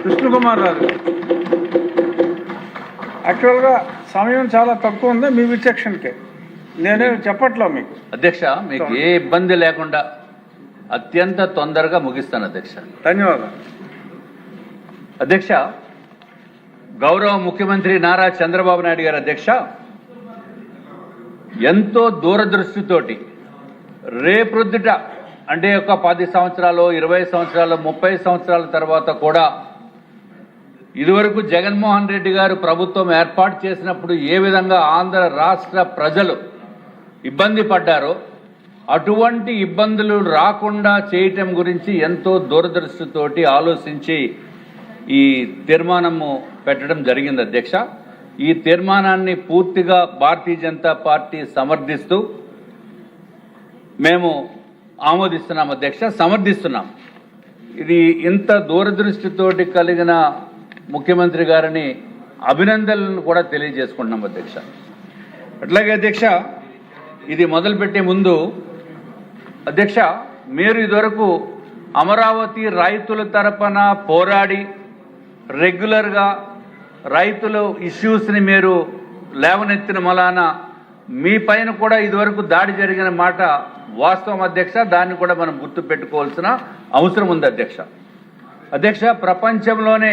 కృష్ణకుమార్ గారు. యాక్చువల్గా సమయం చాలా తక్కువ ఉంది మీ విచక్షణకే, నేనే చెప్పట్లా మీకు. అధ్యక్ష, మీకు ఏ ఇబ్బంది లేకుండా అత్యంత తొందరగా ముగిస్తాను అధ్యక్ష. ధన్యవాదాలు అధ్యక్ష. గౌరవ ముఖ్యమంత్రి నారా చంద్రబాబు నాయుడు గారు అధ్యక్ష ఎంతో దూరదృష్టితోటి రేపొద్దుట అంటే ఒక 10 సంవత్సరాలు 20 సంవత్సరాలు 30 సంవత్సరాల తర్వాత కూడా ఇదివరకు జగన్మోహన్ రెడ్డి గారు ప్రభుత్వం ఏర్పాటు చేసినప్పుడు ఏ విధంగా ఆంధ్ర రాష్ట్ర ప్రజలు ఇబ్బంది పడ్డారో అటువంటి ఇబ్బందులు రాకుండా చేయటం గురించి ఎంతో దూరదృష్టితోటి ఆలోచించి ఈ తీర్మానము పెట్టడం జరిగింది అధ్యక్ష. ఈ తీర్మానాన్ని పూర్తిగా భారతీయ జనతా పార్టీ సమర్థిస్తూ మేము ఆమోదిస్తున్నాం అధ్యక్ష, సమర్థిస్తున్నాం. ఇది ఇంత దూరదృష్టితోటి కలిగిన ముఖ్యమంత్రి గారిని అభినందనలను కూడా తెలియజేసుకుంటున్నాం అధ్యక్ష. అట్లాగే అధ్యక్ష, ఇది మొదలుపెట్టే ముందు అధ్యక్ష, మీరు ఇదివరకు అమరావతి రైతుల తరపున పోరాడి రెగ్యులర్గా రైతుల ఇష్యూస్ని మీరు లేవనెత్తిన మలాన మీ పైన కూడా ఇదివరకు దాడి జరిగిన మాట వాస్తవం అధ్యక్ష. దాన్ని కూడా మనం గుర్తు పెట్టుకోవాల్సిన అవసరం ఉంది అధ్యక్ష. అధ్యక్ష, ప్రపంచంలోనే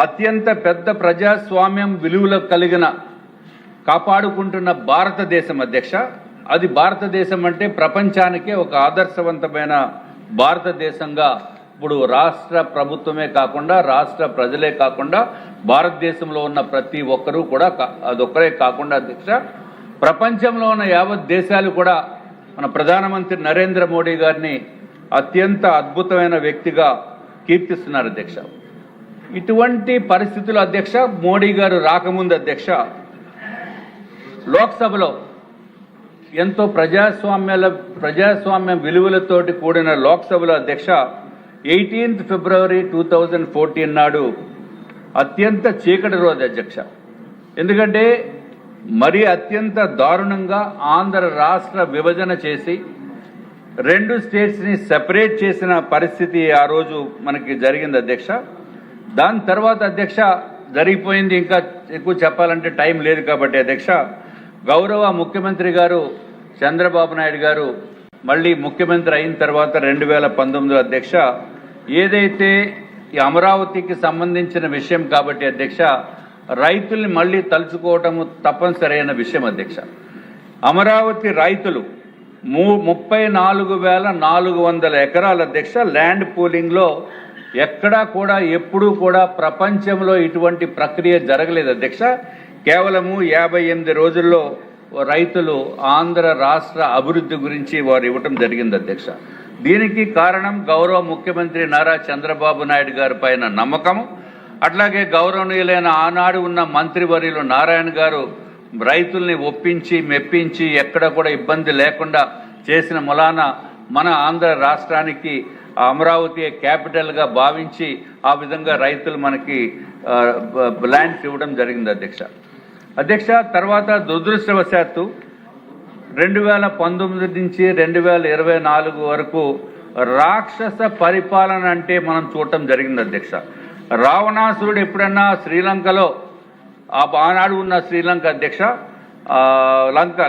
అత్యంత పెద్ద ప్రజాస్వామ్యం విలువలు కలిగిన కాపాడుకుంటున్న భారతదేశం అధ్యక్ష. అది భారతదేశం అంటే ప్రపంచానికే ఒక ఆదర్శవంతమైన భారతదేశంగా ఇప్పుడు రాష్ట్ర ప్రభుత్వమే కాకుండా రాష్ట్ర ప్రజలే కాకుండా భారతదేశంలో ఉన్న ప్రతి ఒక్కరూ కూడా అదొక్కరే కాకుండా అధ్యక్ష ప్రపంచంలో ఉన్న యావత్ దేశాలు కూడా మన ప్రధానమంత్రి నరేంద్ర మోడీ గారిని అత్యంత అద్భుతమైన వ్యక్తిగా కీర్తిస్తున్నారు అధ్యక్ష. ఇటువంటి పరిస్థితులు అధ్యక్ష మోడీ గారు రాకముందు అధ్యక్ష లోక్సభలో ఎంతో ప్రజాస్వామ్య విలువలతోటి కూడిన లోక్సభలో అధ్యక్ష 18th ఫిబ్రవరి 2014 నాడు అత్యంత చీకటి రోజు అధ్యక్ష. ఎందుకంటే మరి అత్యంత దారుణంగా ఆంధ్ర రాష్ట్ర విభజన చేసి 2 స్టేట్స్ని సెపరేట్ చేసిన పరిస్థితి ఆ రోజు మనకి జరిగింది అధ్యక్ష. దాని తర్వాత అధ్యక్ష జరిగిపోయింది, ఇంకా ఎక్కువ చెప్పాలంటే టైం లేదు కాబట్టి అధ్యక్ష గౌరవ ముఖ్యమంత్రి గారు చంద్రబాబు నాయుడు గారు మళ్ళీ ముఖ్యమంత్రి అయిన తర్వాత 2019 అధ్యక్ష ఏదైతే ఈ అమరావతికి సంబంధించిన విషయం కాబట్టి అధ్యక్ష రైతుల్ని మళ్ళీ తలుచుకోవటము తప్పనిసరైన విషయం అధ్యక్ష. అమరావతి రైతులు 34,400 ఎకరాల అధ్యక్ష ల్యాండ్ పూలింగ్లో ఎక్కడా కూడా ఎప్పుడూ కూడా ప్రపంచంలో ఇటువంటి ప్రక్రియ జరగలేదు అధ్యక్ష. కేవలము 58 రోజుల్లో రైతులు ఆంధ్ర రాష్ట్ర అభివృద్ధి గురించి వారు ఇవ్వటం జరిగింది అధ్యక్ష. దీనికి కారణం గౌరవ ముఖ్యమంత్రి నారా చంద్రబాబు నాయుడు గారి పైన నమ్మకము, అట్లాగే గౌరవనీయులైన ఆనాడు ఉన్న మంత్రివర్యులు నారాయణ గారు రైతుల్ని ఒప్పించి మెప్పించి ఎక్కడ కూడా ఇబ్బంది లేకుండా చేసిన మూలాన మన ఆంధ్ర రాష్ట్రానికి అమరావతి క్యాపిటల్గా భావించి ఆ విధంగా రైతులు మనకి ల్యాండ్స్ ఇవ్వడం జరిగింది అధ్యక్ష. అధ్యక్ష తర్వాత దురదృష్టవశాత్తు 2019 నుంచి 2024 వరకు రాక్షస పరిపాలన అంటే మనం చూడటం జరిగింది అధ్యక్ష. రావణాసురుడు ఎప్పుడన్నా శ్రీలంకలో ఆనాడు ఉన్న శ్రీలంక అధ్యక్ష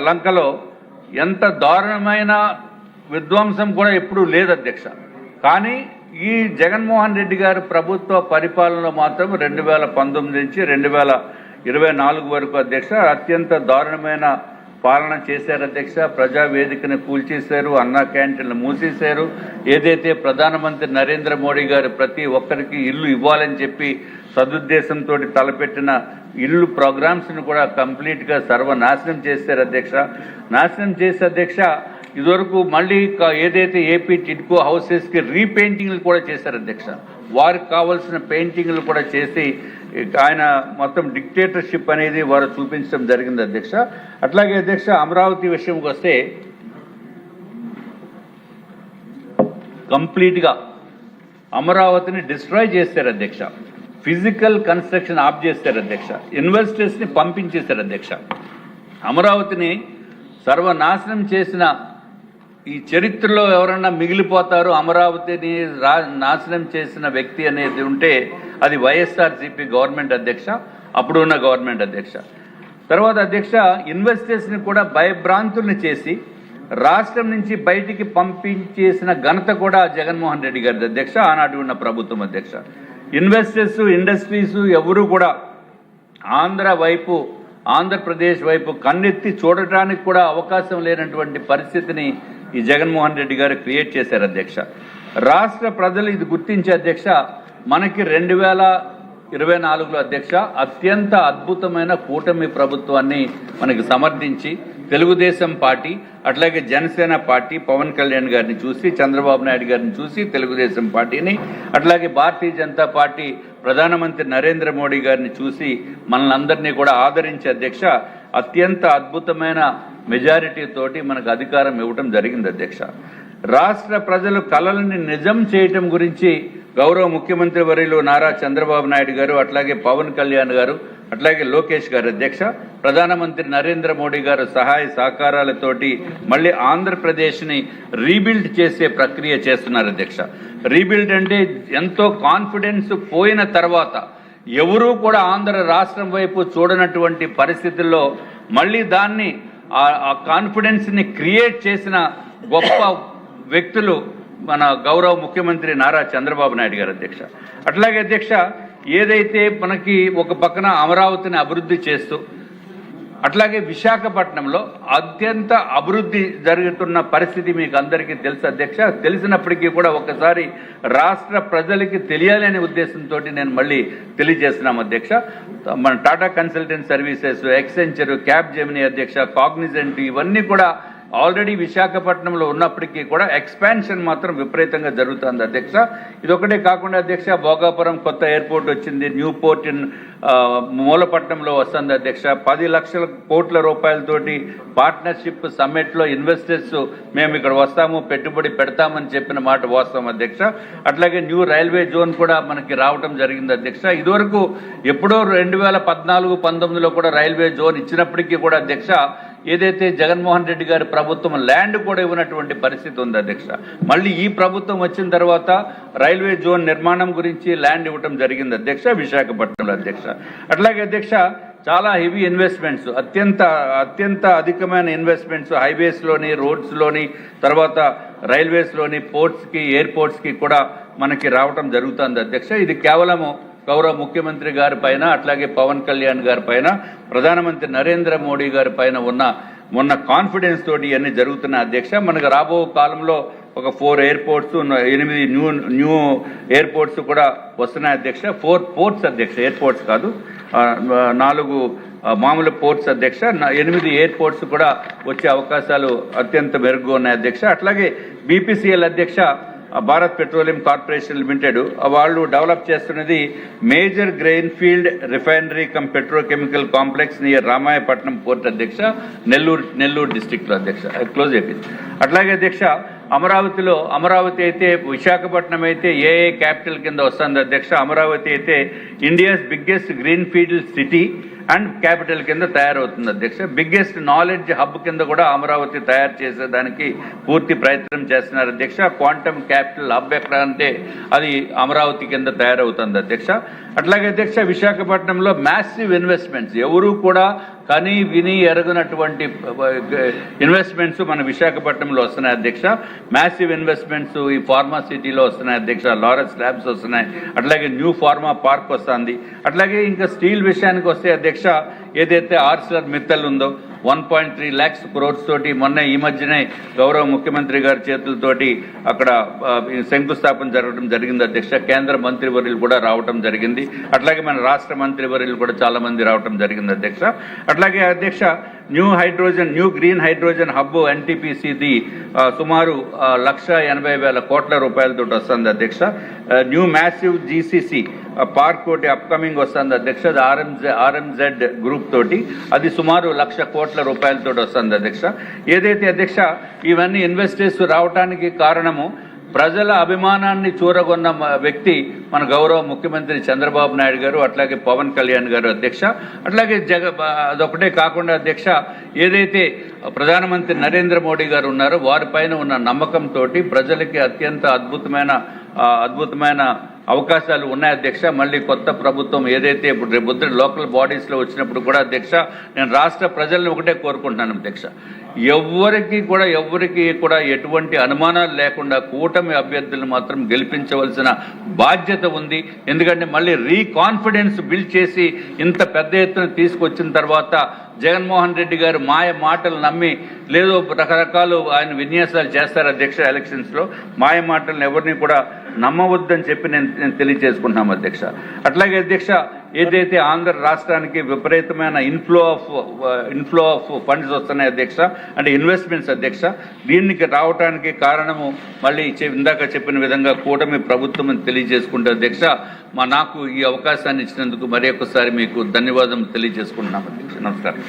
లంకలో ఎంత దారుణమైన విధ్వంసం కూడా ఎప్పుడూ లేదు అధ్యక్ష. కానీ ఈ జగన్మోహన్ రెడ్డి గారి ప్రభుత్వ పరిపాలనలో మాత్రం 2019 నుంచి 2024 వరకు అధ్యక్ష అత్యంత దారుణమైన పాలన చేశారు అధ్యక్ష. ప్రజావేదికను కూల్చేశారు, అన్నా క్యాంటీన్లు మూసేశారు. ఏదైతే ప్రధానమంత్రి నరేంద్ర మోడీ గారు ప్రతి ఒక్కరికి ఇల్లు ఇవ్వాలని చెప్పి సదుద్దేశంతో తలపెట్టిన ఇల్లు ప్రోగ్రామ్స్ను కూడా కంప్లీట్గా సర్వనాశనం చేశారు అధ్యక్ష. నాశనం చేసే అధ్యక్ష ఇదివరకు మళ్ళీ ఏదైతే ఏపీ టిడ్కో హౌసెస్కి రీపెయింటింగ్లు కూడా చేశారు అధ్యక్ష. వారికి కావాల్సిన పెయింటింగ్లు కూడా చేసి ఆయన మొత్తం డిక్టేటర్షిప్ అనేది వారు చూపించడం జరిగింది అధ్యక్ష. అట్లాగే అధ్యక్ష అమరావతి విషయంకి వస్తే కంప్లీట్గా అమరావతిని డిస్ట్రాయ్ చేశారు అధ్యక్ష. ఫిజికల్ కన్స్ట్రక్షన్ ఆఫ్ చేశారు అధ్యక్ష. ఇన్వెస్టర్స్ని పంపించేశారు అధ్యక్ష. అమరావతిని సర్వనాశనం చేసిన ఈ చరిత్రలో ఎవరన్నా మిగిలిపోతారు అమరావతిని నాశనం చేసిన వ్యక్తి అనేది ఉంటే అది వైఎస్ఆర్సీపీ గవర్నమెంట్ అధ్యక్ష, అప్పుడున్న గవర్నమెంట్ అధ్యక్ష. తర్వాత అధ్యక్ష, ఇన్వెస్టర్స్ని కూడా భయభ్రాంతుల్ని చేసి రాష్ట్రం నుంచి బయటికి పంపించేసిన ఘనత కూడా జగన్మోహన్ రెడ్డి గారి అధ్యక్ష, ఆనాటి ఉన్న ప్రభుత్వం అధ్యక్ష. ఇన్వెస్టర్స్, ఇండస్ట్రీస్ ఎవరు కూడా ఆంధ్రప్రదేశ్ వైపు కన్నెత్తి చూడటానికి కూడా అవకాశం లేనటువంటి పరిస్థితిని ఈ జగన్మోహన్ రెడ్డి గారు క్రియేట్ చేశారు అధ్యక్ష. రాష్ట్ర ప్రజలు ఇది గుర్తించే అధ్యక్ష, మనకి 2024లో అధ్యక్ష అత్యంత అద్భుతమైన కూటమి ప్రభుత్వాన్ని మనకి సమర్థించి తెలుగుదేశం పార్టీ, అట్లాగే జనసేన పార్టీ పవన్ కళ్యాణ్ గారిని చూసి, చంద్రబాబు నాయుడు గారిని చూసి తెలుగుదేశం పార్టీని, అట్లాగే భారతీయ జనతా పార్టీ ప్రధానమంత్రి నరేంద్ర మోడీ గారిని చూసి మనల్ని అందరినీ కూడా ఆదరించే అధ్యక్ష అత్యంత అద్భుతమైన మెజారిటీ తోటి మనకు అధికారం ఇవ్వటం జరిగింది అధ్యక్ష. రాష్ట్ర ప్రజలు కలలని నిజం చేయటం గురించి గౌరవ ముఖ్యమంత్రి వర్యులు నారా చంద్రబాబు నాయుడు గారు, అట్లాగే పవన్ కళ్యాణ్ గారు, అట్లాగే లోకేష్ గారు అధ్యక్ష, ప్రధానమంత్రి నరేంద్ర మోడీ గారు సహాయ సహకారాలతోటి మళ్ళీ ఆంధ్రప్రదేశ్ని రీబిల్డ్ చేసే ప్రక్రియ చేస్తున్నారు అధ్యక్ష. రీబిల్డ్ అంటే ఎంతో కాన్ఫిడెన్స్ పోయిన తర్వాత ఎవరూ కూడా ఆంధ్ర రాష్ట్రం వైపు చూడనటువంటి పరిస్థితుల్లో మళ్ళీ దాన్ని ఆ కాన్ఫిడెన్స్ని క్రియేట్ చేసిన గొప్ప వ్యక్తులు మన గౌరవ ముఖ్యమంత్రి నారా చంద్రబాబు నాయుడు గారు అధ్యక్ష. అట్లాగే అధ్యక్ష, ఏదైతే మనకి ఒక పక్కన అమరావతిని అభివృద్ధి చేస్తూ, అట్లాగే విశాఖపట్నంలో అత్యంత అభివృద్ధి జరుగుతున్న పరిస్థితి మీకు అందరికీ తెలుసు అధ్యక్ష. తెలిసినప్పటికీ కూడా ఒకసారి రాష్ట్ర ప్రజలకి తెలియాలి అనే ఉద్దేశంతో నేను మళ్ళీ తెలియజేస్తున్నాం అధ్యక్ష. మన Tata consultant services, Accenture, cab Gemini అధ్యక్ష, కాగ్నిజెంట్ ఇవన్నీ కూడా ఆల్రెడీ విశాఖపట్నంలో ఉన్నప్పటికీ కూడా ఎక్స్పాన్షన్ మాత్రం విపరీతంగా జరుగుతుంది అధ్యక్ష. ఇదొకటే కాకుండా అధ్యక్ష, భోగాపురం కొత్త ఎయిర్పోర్ట్ వచ్చింది, న్యూ పోర్ట్ ఇన్ మూలపట్నంలో వస్తుంది అధ్యక్ష. 10 లక్షల కోట్ల రూపాయలతోటి పార్ట్నర్షిప్ సమ్మిట్లో ఇన్వెస్టర్స్ మేము ఇక్కడ వస్తాము, పెట్టుబడి పెడతామని చెప్పిన మాట వాస్తవం అధ్యక్ష. అట్లాగే న్యూ రైల్వే జోన్ కూడా మనకి రావటం జరిగింది అధ్యక్ష. ఇదివరకు ఎప్పుడో 2014-19లో కూడా రైల్వే జోన్ ఇచ్చినప్పటికీ కూడా అధ్యక్ష, ఏదైతే జగన్మోహన్ రెడ్డి గారి ప్రభుత్వం ల్యాండ్ కూడా ఇవ్వనటువంటి పరిస్థితి ఉంది అధ్యక్ష. మళ్ళీ ఈ ప్రభుత్వం వచ్చిన తర్వాత రైల్వే జోన్ నిర్మాణం గురించి ల్యాండ్ ఇవ్వటం జరిగింది అధ్యక్ష, విశాఖపట్నంలో అధ్యక్ష. అట్లాగే అధ్యక్ష, చాలా హెవీ ఇన్వెస్ట్మెంట్స్, అత్యంత అధికమైన ఇన్వెస్ట్మెంట్స్ హైవేస్లోని, రోడ్స్లోని, తర్వాత రైల్వేస్లోని, పోర్ట్స్కి, ఎయిర్పోర్ట్స్కి కూడా మనకి రావటం జరుగుతుంది అధ్యక్ష. ఇది కేవలము గౌరవ ముఖ్యమంత్రి గారి పైన, అట్లాగే పవన్ కళ్యాణ్ గారి పైన, ప్రధానమంత్రి నరేంద్ర మోడీ గారి పైన ఉన్న కాన్ఫిడెన్స్ తోటి ఇవన్నీ జరుగుతున్న అధ్యక్ష. మనకు రాబో కాలంలో ఒక 4 ఎయిర్పోర్ట్స్, 8 న్యూ ఎయిర్పోర్ట్స్ కూడా వస్తున్నాయి అధ్యక్ష. 4 పోర్ట్స్ అధ్యక్ష, ఎయిర్పోర్ట్స్ కాదు, 4 మామూలు పోర్ట్స్ అధ్యక్ష. 8 ఎయిర్పోర్ట్స్ కూడా వచ్చే అవకాశాలు అత్యంత మెరుగ్గా ఉన్నాయి అధ్యక్ష. అట్లాగే బీపీసీఎల్ అధ్యక్ష, భారత్ పెట్రోలియం కార్పొరేషన్ లిమిటెడ్, వాళ్ళు డెవలప్ చేస్తున్నది major grain field refinery come petrochemical complex near Ramayapatnam port అధ్యక్ష, నెల్లూరు డిస్టిక్లో అధ్యక్ష. క్లోజ్ అయిపోయింది. అట్లాగే అధ్యక్ష, అమరావతి అయితే, విశాఖపట్నం అయితే ఏఏ క్యాపిటల్ కింద వస్తుంది అధ్యక్ష. అమరావతి అయితే India's biggest green field city and capital కింద తయారవుతుంది అధ్యక్ష. బిగ్గెస్ట్ నాలెడ్జ్ హబ్ కింద కూడా అమరావతి తయారు చేసేదానికి పూర్తి ప్రయత్నం చేస్తున్నారు అధ్యక్ష. క్వాంటమ్ క్యాపిటల్ హబ్ ఎక్కడ అంటే అది అమరావతి కింద తయారవుతుంది అధ్యక్ష. అట్లాగే అధ్యక్ష, విశాఖపట్నంలో మ్యాసివ్ ఇన్వెస్ట్మెంట్స్, ఎవరు కూడా కని విని ఎరగనటువంటి ఇన్వెస్ట్మెంట్స్ మన విశాఖపట్నంలో వస్తున్నాయి అధ్యక్ష. మ్యాసివ్ ఇన్వెస్ట్మెంట్స్ ఈ ఫార్మా సిటీలో వస్తున్నాయి అధ్యక్ష. లారెన్స్ ల్యాబ్స్ వస్తున్నాయి, అట్లాగే న్యూ ఫార్మా పార్క్ వస్తుంది. అట్లాగే ఇంకా స్టీల్ విషయానికి వస్తే అధ్యక్ష, ఏదైతే ఆర్సిలర్ మిత్తల్ ఉందో 1.3 lakhs crores తోటి మొన్న ఈ మధ్యనే గౌరవ ముఖ్యమంత్రి గారి చేతులతోటి అక్కడ శంకుస్థాపన జరగడం జరిగింది అధ్యక్ష. కేంద్ర మంత్రివర్యులు కూడా రావటం జరిగింది. అట్లాగే మన రాష్ట్ర మంత్రివర్యులు కూడా చాలా మంది రావటం జరిగింది అధ్యక్ష. అట్లాగే అధ్యక్ష, న్యూ గ్రీన్ హైడ్రోజన్ హబ్ ఎన్టీపీసీది సుమారు 1,80,000 కోట్ల రూపాయలతో వస్తుంది అధ్యక్ష. న్యూ మ్యాసివ్ జీసీసీ పార్క్ తోటి అప్కమింగ్ వస్తుంది అధ్యక్ష. ఆర్ఎంజెడ్ గ్రూప్ తోటి అది సుమారు 1,00,000 కోట్ల రూపాయలతో వస్తుంది అధ్యక్ష. ఏదైతే అధ్యక్ష ఇవన్నీ ఇన్వెస్టర్స్ రావడానికి కారణము ప్రజల అభిమానాన్ని చూరగొన్న వ్యక్తి మన గౌరవ ముఖ్యమంత్రి చంద్రబాబు నాయుడు గారు, అట్లాగే పవన్ కళ్యాణ్ గారు అధ్యక్ష. అట్లాగే అదొకటే కాకుండా అధ్యక్ష, ఏదైతే ప్రధానమంత్రి నరేంద్ర మోడీ గారు ఉన్నారో వారిపైన ఉన్న నమ్మకంతో ప్రజలకి అత్యంత అద్భుతమైన అవకాశాలు ఉన్నాయి అధ్యక్ష. మళ్ళీ కొత్త ప్రభుత్వం ఏదైతే ఇప్పుడు రేపు లోకల్ బాడీస్లో వచ్చినప్పుడు కూడా అధ్యక్ష, నేను రాష్ట్ర ప్రజలను ఒకటే కోరుకుంటున్నాను అధ్యక్ష, ఎవరికి కూడా ఎటువంటి అనుమానాలు లేకుండా కూటమి అభ్యర్థులను మాత్రం గెలిపించవలసిన బాధ్యత ఉంది. ఎందుకంటే మళ్ళీ రీకాన్ఫిడెన్స్ బిల్డ్ చేసి ఇంత పెద్ద ఎత్తున తీసుకొచ్చిన తర్వాత జగన్మోహన్ రెడ్డి గారు మాయ మాటలు నమ్మి లేదో రకరకాలు ఆయన విన్యాసాలు చేస్తారు అధ్యక్ష. ఎలక్షన్స్లో మాయ మాటలను ఎవరిని కూడా నమ్మవద్దని చెప్పి నేను తెలియజేసుకుంటున్నాం అధ్యక్ష. అట్లాగే అధ్యక్ష, ఏదైతే ఆంధ్ర రాష్ట్రానికి విపరీతమైన ఇన్ఫ్లో ఆఫ్ ఫండ్స్ వస్తున్నాయి అధ్యక్ష, అంటే ఇన్వెస్ట్మెంట్స్ అధ్యక్ష, దీనికి రావడానికి కారణము మళ్ళీ ఇందాక చెప్పిన విధంగా కూటమి ప్రభుత్వం అని తెలియజేసుకుంటే అధ్యక్ష, నాకు ఈ అవకాశాన్ని ఇచ్చినందుకు మరి ఒక్కసారి మీకు ధన్యవాదం తెలియజేసుకుంటున్నాం అధ్యక్ష. నమస్కారం.